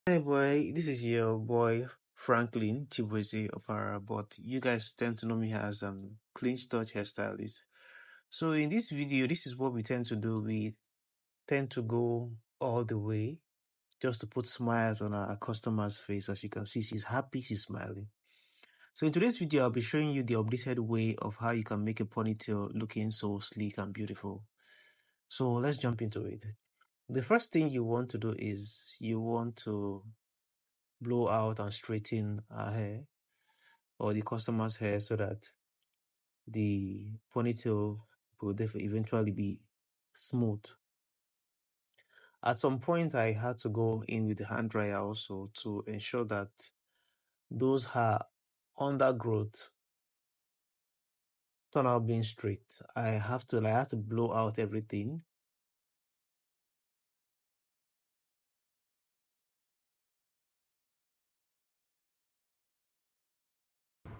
Hey boy, this is your boy Franklin Chibueze Opara, but you guys tend to know me as Clinch Touch hairstylist. So in this video, this is what we tend to do. We tend to go all the way just to put smiles on our customer's face. As you can see, she's happy, she's smiling. So in today's video, I'll be showing you the updated way of how you can make a ponytail looking so sleek and beautiful. So let's jump into it. The first thing you want to do is you want to blow out and straighten our hair or the customer's hair so that the ponytail will eventually be smooth. At some point, I had to go in with the hand dryer also to ensure that those hair undergrowth turn out being straight. I have to blow out everything.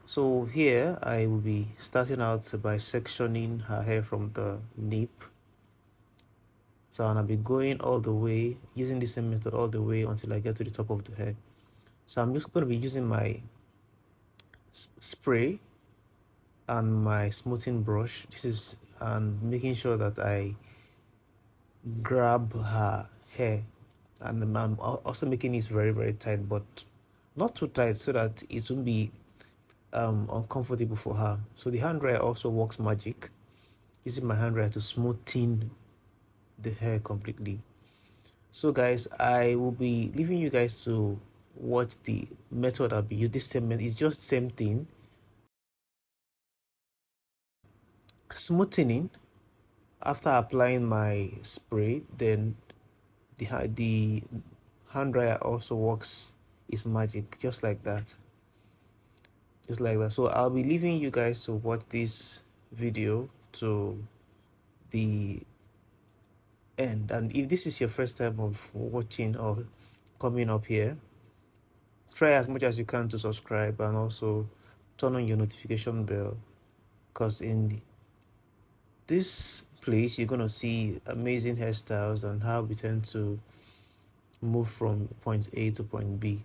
So here I will be starting out by sectioning her hair from the nape. So I'll be going all the way, using the same method all the way until I get to the top of the hair. So I'm just going to be using my spray and my smoothing brush. This is and making sure that I grab her hair, and I'm also making it very very tight, but not too tight so that it won't be uncomfortable for her. So the hand dryer also works magic, using my hand dryer to smoothen the hair completely. So guys, I will be leaving you guys to watch the method I'll be using. This same method is just same thing. Smoothing after applying my spray, then the hand dryer also works its magic just like that. So I'll be leaving you guys to watch this video to the end. And if this is your first time of watching or coming up here, try as much as you can to subscribe and also turn on your notification bell, because in this place you're going to see amazing hairstyles and how we tend to move from point A to point B.